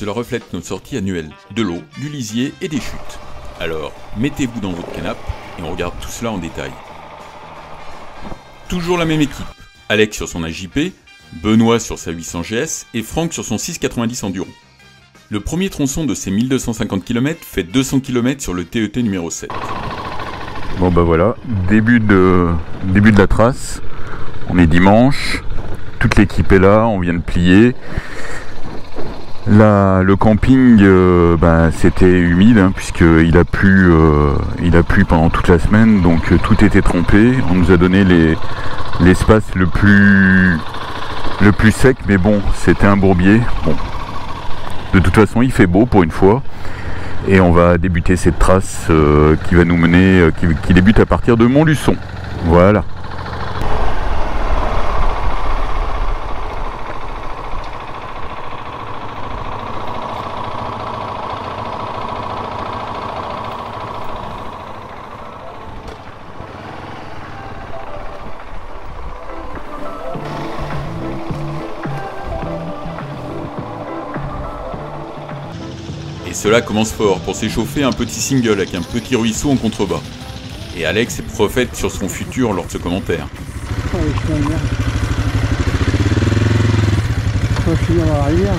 cela reflète nos sorties annuelles, de l'eau, du lisier et des chutes. Alors, mettez-vous dans votre canapé et on regarde tout cela en détail. Toujours la même équipe, Alex sur son AJP, Benoît sur sa 800 GS et Franck sur son 690 Enduro. Le premier tronçon de ces 1250 km fait 200 km sur le TET numéro 7. Bon bah voilà, début de la trace, on est dimanche, toute l'équipe est là, on vient de plier. Là, le camping, c'était humide hein, puisqu'il a plu pendant toute la semaine, donc tout était trempé. On nous a donné l'espace le plus sec, mais bon, c'était un bourbier. Bon, de toute façon, il fait beau pour une fois, et on va débuter cette trace qui va nous mener, qui débute à partir de Montluçon. Voilà. Et cela commence fort, pour s'échauffer un petit single avec un petit ruisseau en contrebas. Et Alex est prophète sur son futur lors de ce commentaire. Oh, je suis bien. Je suis dans la rivière.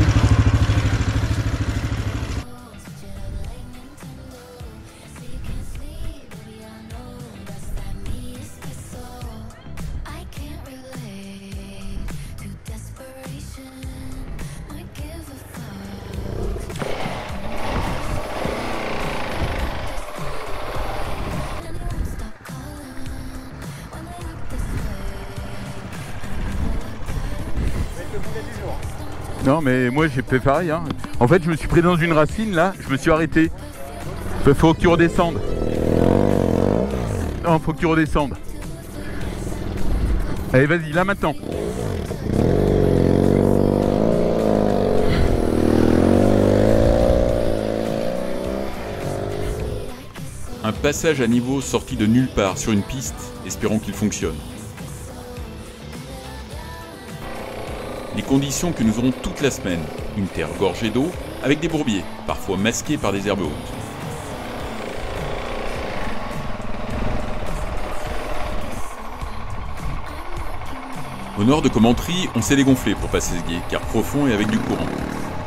Non mais moi j'ai fait pareil hein. En fait je me suis pris dans une racine là, je me suis arrêté. Faut que tu redescendes. Non, faut que tu redescendes. Allez vas-y, là maintenant. Un passage à niveau sorti de nulle part sur une piste, espérons qu'il fonctionne. Les conditions que nous aurons toute la semaine, une terre gorgée d'eau, avec des bourbiers, parfois masqués par des herbes hautes. Au nord de Commentry, on s'est dégonflé pour passer ce gué, car profond et avec du courant.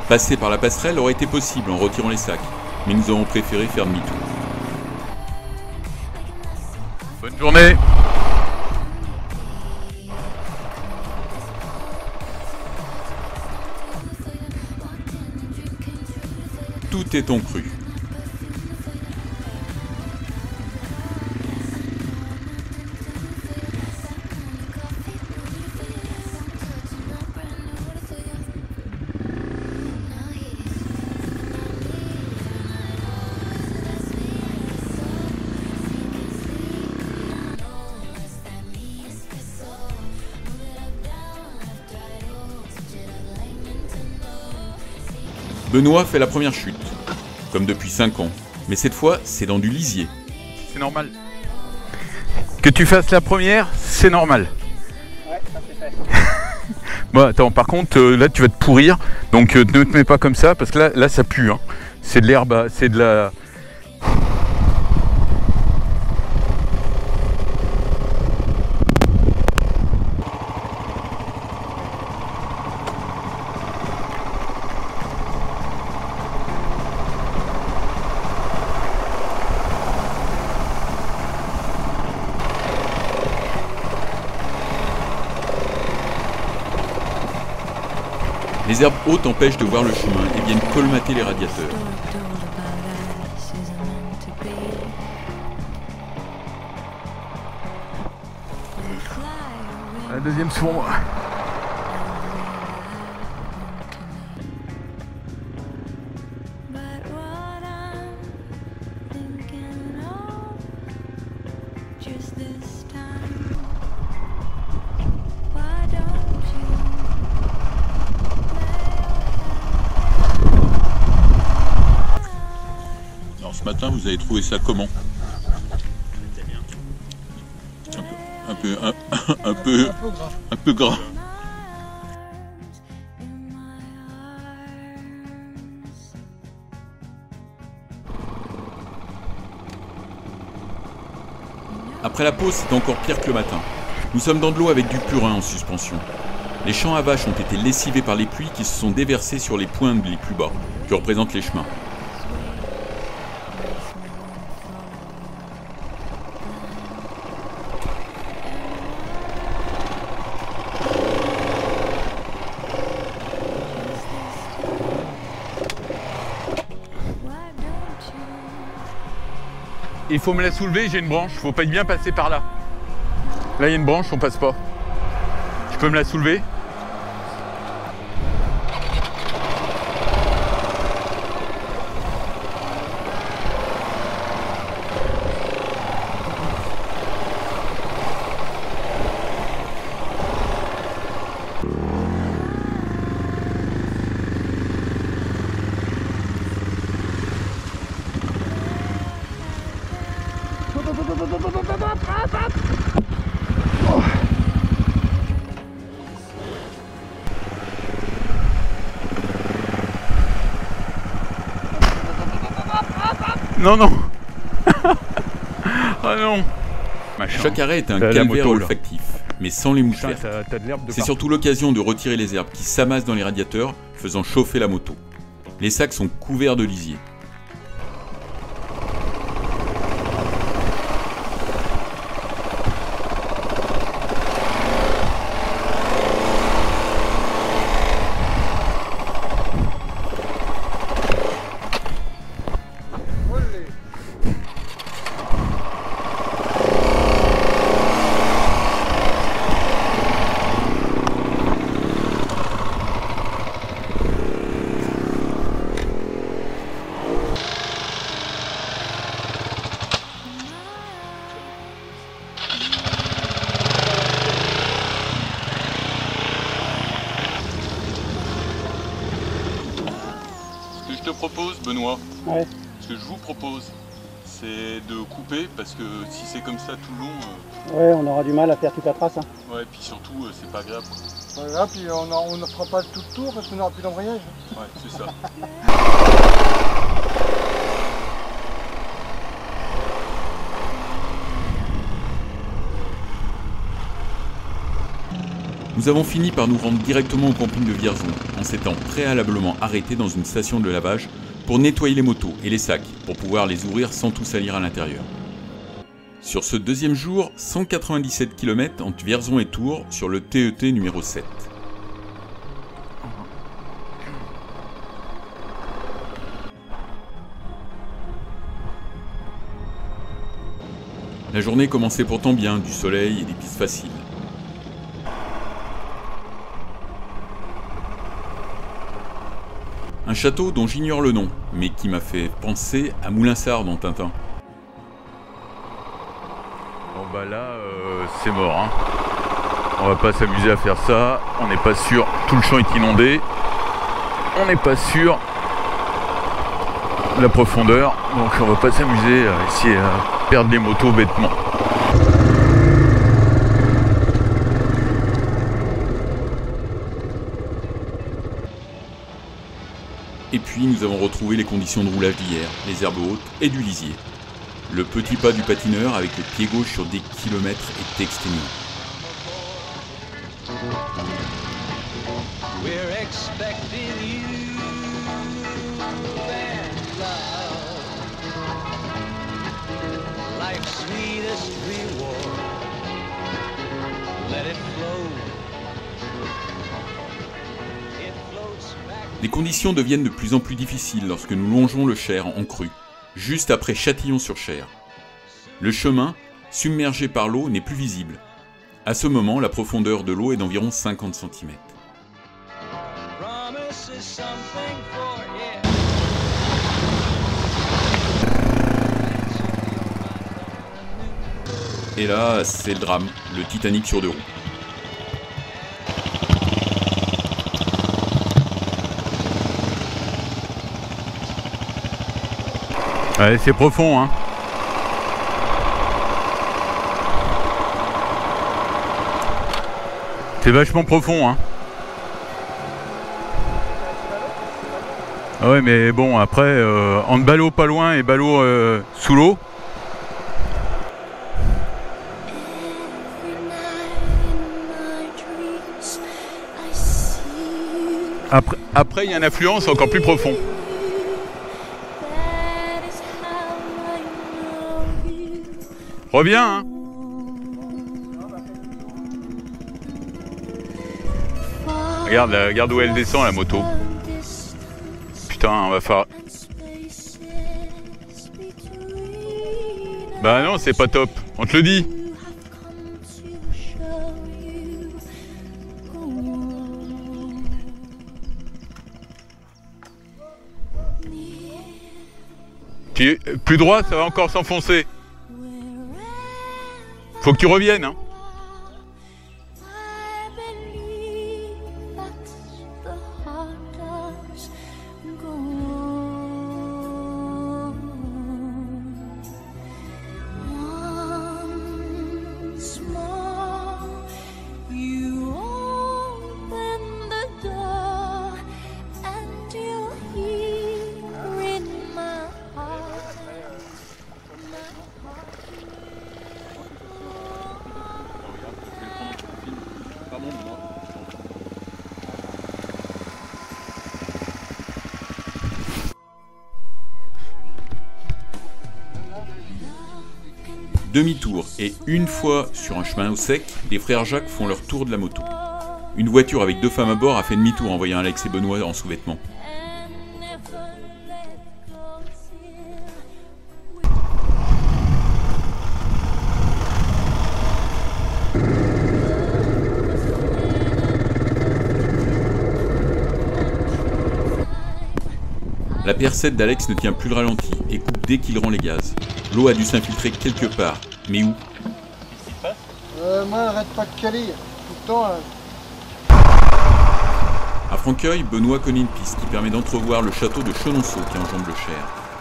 Passer par la passerelle aurait été possible en retirant les sacs, mais nous avons préféré faire demi-tour. Bonne journée. Tout est en cru. Benoît fait la première chute, comme depuis 5 ans, mais cette fois c'est dans du lisier. C'est normal. Que tu fasses la première, c'est normal. Ouais, ça c'est fait. Bon attends, par contre là tu vas te pourrir, donc ne te mets pas comme ça parce que là ça pue hein. C'est de l'herbe, c'est de la... Les herbes hautes empêchent de voir le chemin et viennent colmater les radiateurs. La deuxième sur moi. Alors ce matin, vous avez trouvé ça comment? Un peu gras. Après la pause, c'est encore pire que le matin. Nous sommes dans de l'eau avec du purin en suspension. Les champs à vaches ont été lessivés par les pluies qui se sont déversées sur les points les plus bas, que représentent les chemins. Il faut me la soulever, j'ai une branche, faut pas bien passer par là. Là il y a une branche, on passe pas. Tu peux me la soulever? Non, non. Ah non. Chaque arrêt est un calvaire olfactif, mais sans les moustiques. C'est surtout l'occasion de retirer les herbes qui s'amassent dans les radiateurs, faisant chauffer la moto. Les sacs sont couverts de lisier. Je te propose, Benoît, Ouais. ce que je vous propose, c'est de couper, parce que si c'est comme ça tout le long, Ouais, on aura du mal à faire toute la trace. Hein. ouais, puis surtout, c'est pas agréable. Voilà, puis on ne fera pas tout le tour parce qu'on n'aura plus d'embrayage. Ouais, c'est ça. Nous avons fini par nous rendre directement au camping de Vierzon, en s'étant préalablement arrêtés dans une station de lavage pour nettoyer les motos et les sacs, pour pouvoir les ouvrir sans tout salir à l'intérieur. Sur ce deuxième jour, 197 km entre Vierzon et Tours sur le TET numéro 7. La journée commençait pourtant bien, du soleil et des pistes faciles. Un château dont j'ignore le nom, mais qui m'a fait penser à Moulinsart dans Tintin. Bon bah là, c'est mort. Hein. On va pas s'amuser à faire ça. On n'est pas sûr. Tout le champ est inondé. On n'est pas sûr de la profondeur. Donc on va pas s'amuser à essayer à perdre les motos bêtement. Et puis nous avons retrouvé les conditions de roulage d'hier, les herbes hautes et du lisier. Le petit pas du patineur avec le pied gauche sur des kilomètres est exténuant. Les conditions deviennent de plus en plus difficiles lorsque nous longeons le Cher en crue, juste après Châtillon-sur-Cher. Le chemin, submergé par l'eau, n'est plus visible. À ce moment, la profondeur de l'eau est d'environ 50 cm. Et là, c'est le drame, le Titanic sur deux roues. Ouais, c'est profond, hein. C'est vachement profond, hein. Ah ouais, mais bon, après, entre ballot pas loin et ballot sous l'eau. Après, il y a un affluent, c'est encore plus profond. Reviens, hein. Regarde où elle descend, la moto. Putain, on va faire... Bah non, c'est pas top, on te le dit. Plus droit, ça va encore s'enfoncer. Faut que tu reviennes, hein. Demi-tour et une fois sur un chemin au sec, les frères Jacques font leur tour de la moto. Une voiture avec 2 femmes à bord a fait demi-tour en voyant Alex et Benoît en sous-vêtements. La PR7 d'Alex ne tient plus le ralenti et coupe dès qu'il rend les gaz. L'eau a dû s'infiltrer quelque part, mais où? Moi, elle arrête pas de caler. Tout le temps. À Franqueuil, Benoît connaît une piste qui permet d'entrevoir le château de Chenonceau qui enjambe le Cher.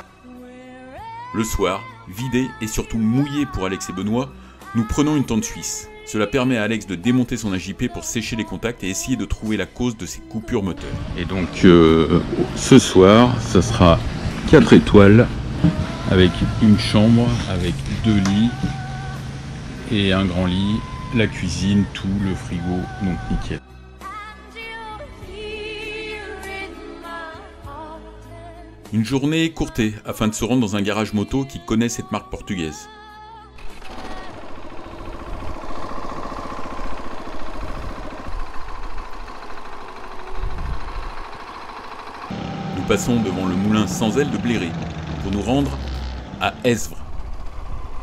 Le soir, vidé et surtout mouillé pour Alex et Benoît, nous prenons une tente suisse. Cela permet à Alex de démonter son AJP pour sécher les contacts et essayer de trouver la cause de ces coupures moteurs. Et donc ce soir, ça sera 4 étoiles avec une chambre, avec 2 lits et un grand lit, la cuisine, tout, le frigo, donc nickel. Une journée écourtée afin de se rendre dans un garage moto qui connaît cette marque portugaise. Nous passons devant le moulin sans aile de Bléré pour nous rendre à Esvres.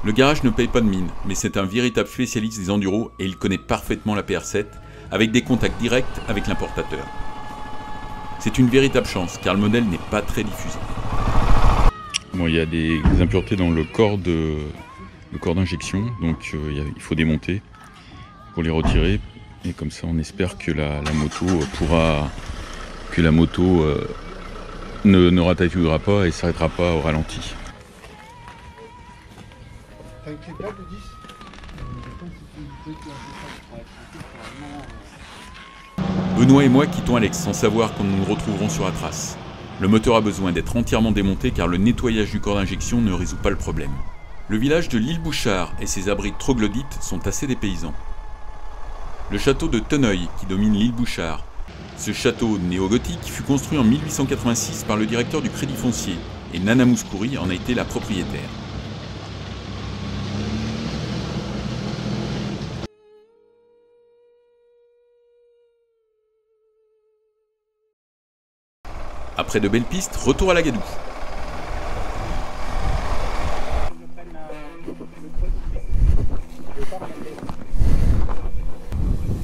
Le garage ne paye pas de mine, mais c'est un véritable spécialiste des enduros et il connaît parfaitement la PR7 avec des contacts directs avec l'importateur. C'est une véritable chance car le modèle n'est pas très diffusé. Bon, il y a des impuretés dans le corps d'injection, donc il faut démonter pour les retirer et comme ça on espère que la moto ne ratatouillera pas et s'arrêtera pas au ralenti. T'as une clé plate de 10? Benoît et moi quittons Alex sans savoir quand nous nous retrouverons sur la trace. Le moteur a besoin d'être entièrement démonté car le nettoyage du corps d'injection ne résout pas le problème. Le village de l'île Bouchard et ses abris troglodytes sont assez dépaysants. Le château de Tonneuil qui domine l'île Bouchard. Ce château néo-gothique fut construit en 1886 par le directeur du Crédit Foncier et Nana Mouskouri en a été la propriétaire. Après de belles pistes, retour à la Gadoue.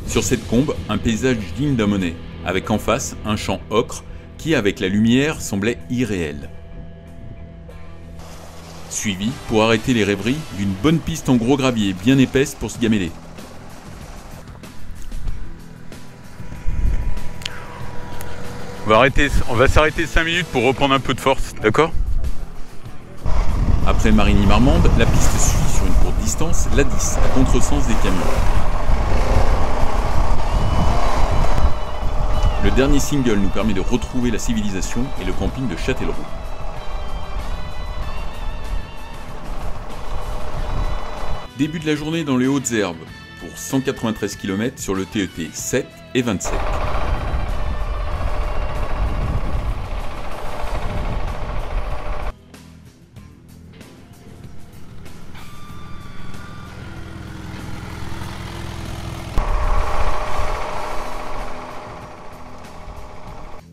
Sur cette combe, un paysage digne d'un Monet, avec en face un champ ocre qui, avec la lumière, semblait irréel. Suivi, pour arrêter les rêveries, d'une bonne piste en gros gravier bien épaisse pour se gameler. On va s'arrêter 5 minutes pour reprendre un peu de force, d'accord? Après Marigny-Marmande, la piste suit sur une courte distance l'A10 à contresens des camions. Le dernier single nous permet de retrouver la civilisation et le camping de Châtellerault. Début de la journée dans les Hautes-Herbes pour 193 km sur le TET 7 et 27.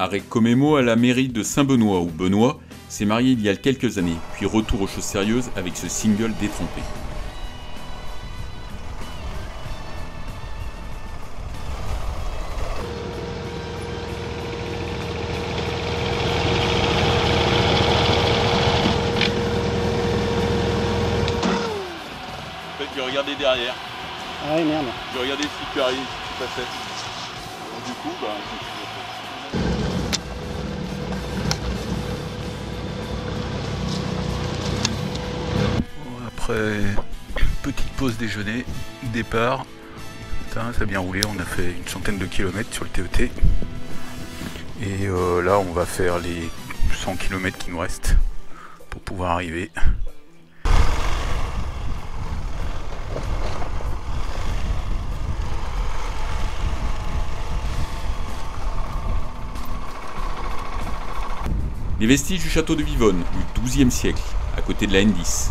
Arrêt Comemo à la mairie de Saint-Benoît où Benoît s'est marié il y a quelques années, puis retour aux choses sérieuses avec ce single détrempé. En fait, j'ai regardé derrière. Ah ouais, merde. J'ai regardé si tu arrives, si tu passais. Donc, du coup, bah, je me suis Après petite pause déjeuner, départ. Putain, ça a bien roulé, on a fait une centaine de kilomètres sur le TET. Et là on va faire les 100 km qui nous restent pour pouvoir arriver. Les vestiges du château de Vivonne, du XIIe siècle, à côté de la N10.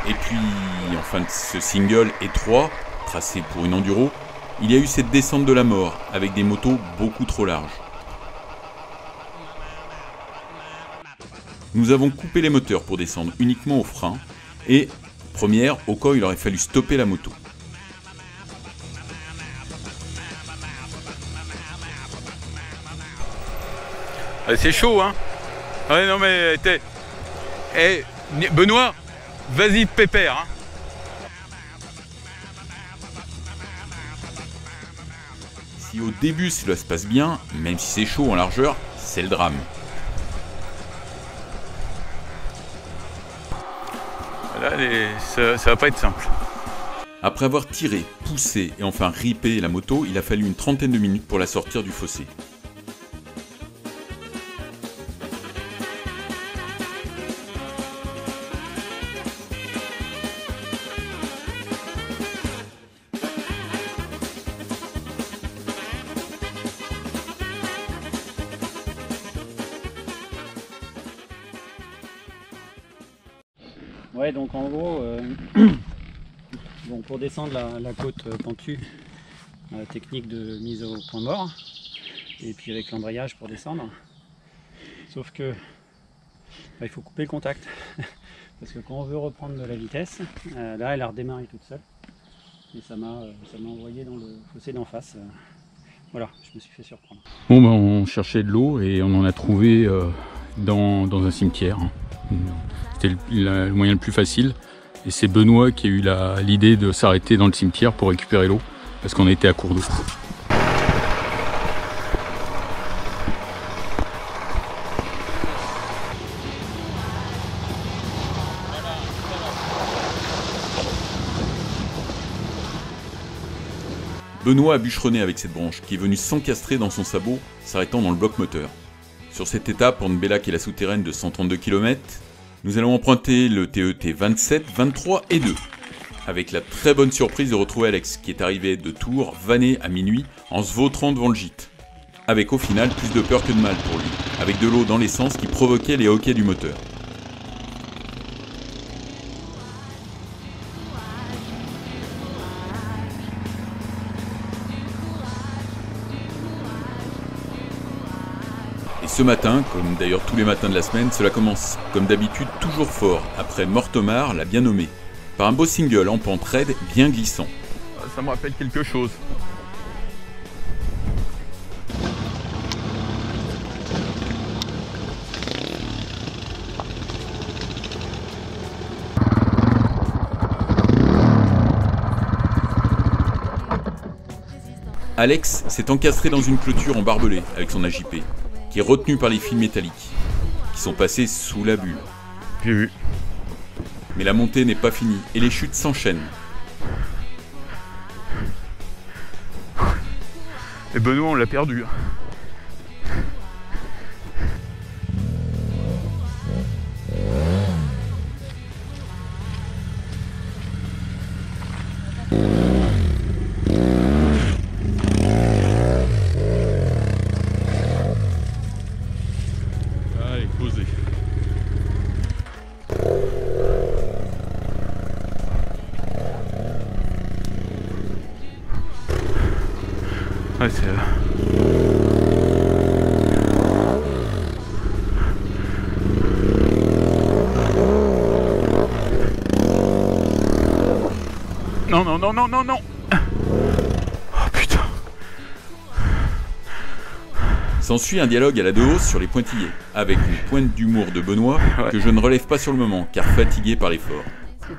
Et puis, en fin de ce single étroit, tracé pour une enduro, il y a eu cette descente de la mort, avec des motos beaucoup trop larges. Nous avons coupé les moteurs pour descendre uniquement au frein, et, première, au cas où il aurait fallu stopper la moto. C'est chaud, hein. Ouais, non mais t'es... Eh, Benoît, vas-y pépère, hein. Si au début cela se passe bien, même si c'est chaud en largeur, c'est le drame. Là, ça va pas être simple. Après avoir tiré, poussé et enfin ripé la moto, il a fallu une trentaine de minutes pour la sortir du fossé. Ouais, donc en gros, bon, pour descendre la côte pentue, technique de mise au point mort, et puis avec l'embrayage pour descendre. Sauf que il faut couper le contact, parce que quand on veut reprendre de la vitesse, là elle a redémarré toute seule, et ça m'a envoyé dans le fossé d'en face. Voilà, je me suis fait surprendre. Bon ben on cherchait de l'eau et on en a trouvé dans un cimetière. C'était le moyen le plus facile. Et c'est Benoît qui a eu l'idée de s'arrêter dans le cimetière pour récupérer l'eau, parce qu'on était à court d'eau. Benoît a bûcheronné avec cette branche qui est venue s'encastrer dans son sabot, s'arrêtant dans le bloc moteur. Sur cette étape, entre Bellac et la souterraine de 132 km, nous allons emprunter le TET 27, 23 et 2. Avec la très bonne surprise de retrouver Alex, qui est arrivé de Tours, vanné à minuit, en se vautrant devant le gîte. Avec au final plus de peur que de mal pour lui, avec de l'eau dans l'essence qui provoquait les hoquets du moteur. Et ce matin, comme d'ailleurs tous les matins de la semaine, cela commence comme d'habitude toujours fort, après Mortemar, la bien nommée, par un beau single en pente raide bien glissant. Ça me rappelle quelque chose. Alex s'est encastré dans une clôture en barbelé avec son AJP, qui est retenu par les fils métalliques, qui sont passés sous la bulle. J'ai vu. Mais la montée n'est pas finie et les chutes s'enchaînent. Et Benoît, on l'a perdu. Allez, posez. Non, non, non, non, non, non. Oh putain. S'ensuit un dialogue à la de hausse sur les pointillés, avec une pointe d'humour de Benoît que je ne relève pas sur le moment, car fatigué par l'effort. Ce que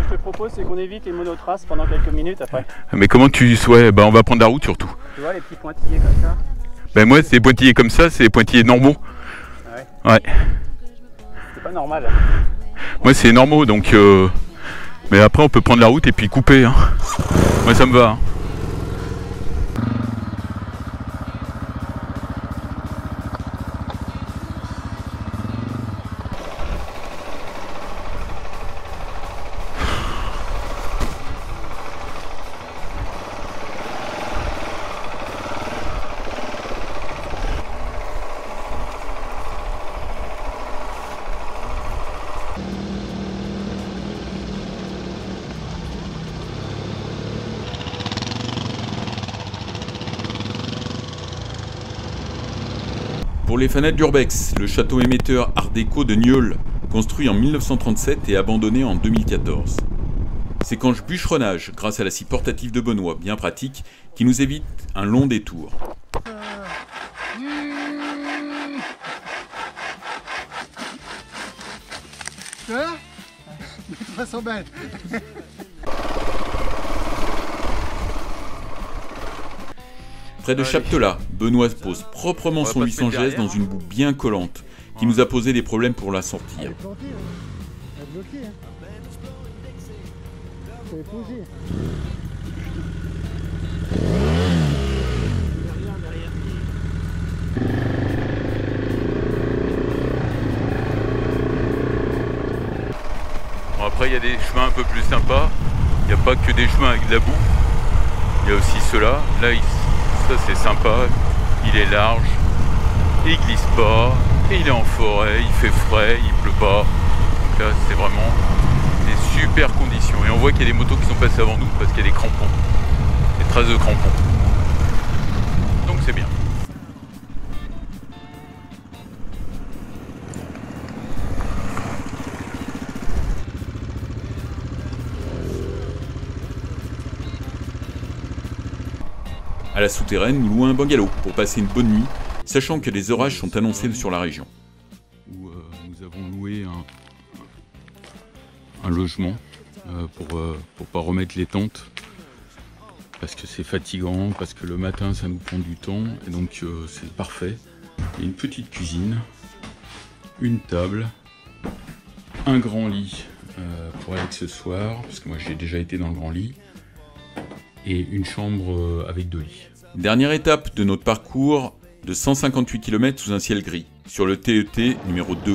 je te propose, c'est qu'on évite les monotraces pendant quelques minutes après. Mais comment tu souhaites? Bah on va prendre la route surtout. Tu vois les petits pointillés comme ça? Ben moi c'est pointillés comme ça, c'est pointillés normaux. Ouais. Ouais. C'est pas normal. Moi c'est normaux donc mais après on peut prendre la route et puis couper hein. Moi ça me va hein. Pour les fans d'Urbex, le château émetteur Art déco de Nieul, construit en 1937 et abandonné en 2014. Séquence bûcheronnage grâce à la scie portative de Benoît, bien pratique, qui nous évite un long détour. Tu vois? De toute façon belle. Près de Chaptelat, Benoît pose proprement son 800 dans une boue bien collante, qui nous a posé des problèmes pour la sortir. Elle est plantée, hein. Elle est bloquée. Hein. Elle est posée. Bon, après il y a des chemins un peu plus sympas. Il n'y a pas que des chemins avec de la boue. Il y a aussi ceux-là. Là, ça c'est sympa. Il est large. Et il glisse pas. Et il est en forêt. Il fait frais. Il pleut pas. Donc là c'est vraiment des super conditions. Et on voit qu'il y a des motos qui sont passées avant nous parce qu'il y a des crampons. Des traces de crampons. Donc c'est bien. À la souterraine, nous louons un bungalow pour passer une bonne nuit, sachant que des orages sont annoncés sur la région. Où nous avons loué un logement pour pas remettre les tentes parce que c'est fatigant, parce que le matin ça nous prend du temps et donc c'est parfait. Il y a une petite cuisine, une table, un grand lit pour Alex ce soir, parce que moi j'ai déjà été dans le grand lit, et une chambre avec 2 lits. Dernière étape de notre parcours de 158 km sous un ciel gris, sur le TET numéro 2.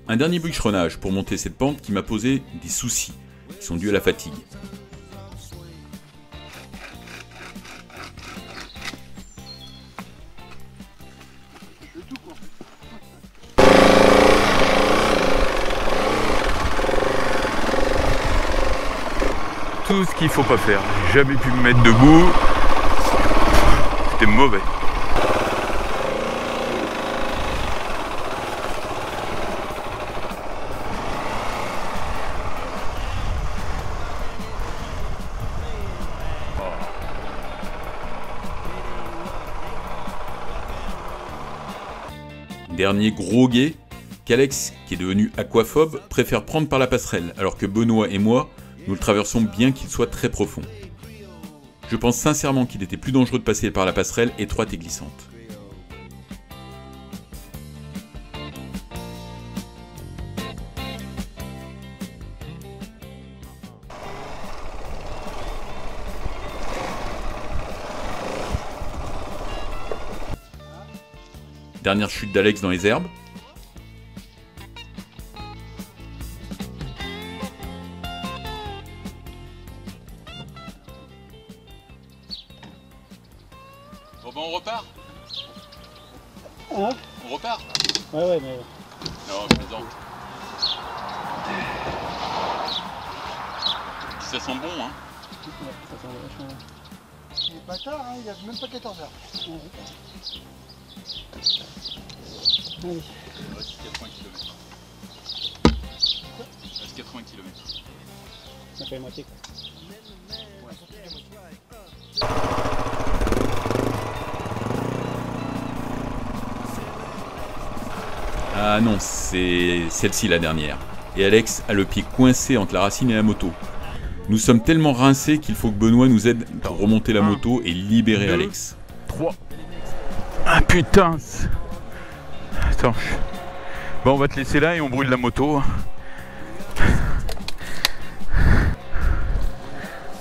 Un dernier bûcheronnage pour monter cette pente qui m'a posé des soucis, qui sont dus à la fatigue. Tout ce qu'il faut pas faire. J'ai jamais pu me mettre debout. C'était mauvais. Dernier gros guet, qu'Alex, qui est devenu aquaphobe, préfère prendre par la passerelle, alors que Benoît et moi, nous le traversons bien qu'il soit très profond. Je pense sincèrement qu'il était plus dangereux de passer par la passerelle étroite et glissante. Dernière chute d'Alex dans les herbes. Ouais, mais... Non, je plaisante. Ça sent bon, hein. Ouais, ça sent vachement bon. Il est pas tard, hein, il n'y a même pas 14 heures. Ouais. Allez. Il reste 80 km. Il reste 80 km. Ça fait la moitié, quoi. Ah non, c'est celle-ci la dernière. Et Alex a le pied coincé entre la racine et la moto. Nous sommes tellement rincés qu'il faut que Benoît nous aide pour remonter la moto et libérer Alex. 3. Ah putain. Attends. Bon, on va te laisser là et on brûle la moto. C'est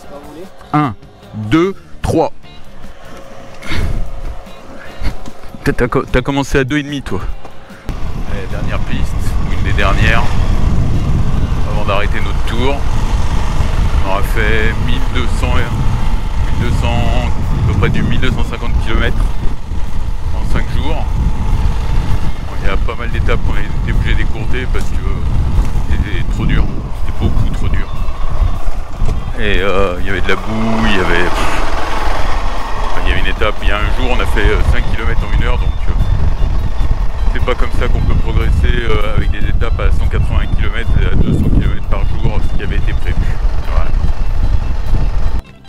pas voulu. 1, 2, 3. T'as commencé à 2,5 toi. Allez, dernière piste, ou une des dernières, avant d'arrêter notre tour. On aura fait 1200, à peu près du 1250 km en 5 jours. Bon, il y a pas mal d'étapes qu'on a été obligé d'écourter parce que c'était trop dur, c'était beaucoup trop dur. Et il y avait de la boue, il y avait une étape, il y a un jour on a fait 5 km en 1 heure, donc c'est pas comme ça qu'on peut progresser avec des étapes à 180 km et à 200 km par jour, ce qui avait été prévu. Voilà.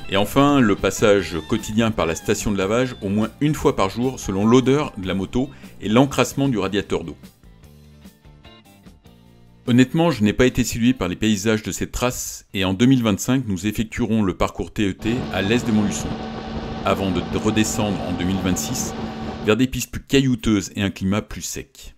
Et enfin, le passage quotidien par la station de lavage au moins une fois par jour selon l'odeur de la moto et l'encrassement du radiateur d'eau. Honnêtement, je n'ai pas été séduit par les paysages de cette trace et en 2025, nous effectuerons le parcours TET à l'est de Montluçon, avant de redescendre en 2026 vers des pistes plus caillouteuses et un climat plus sec.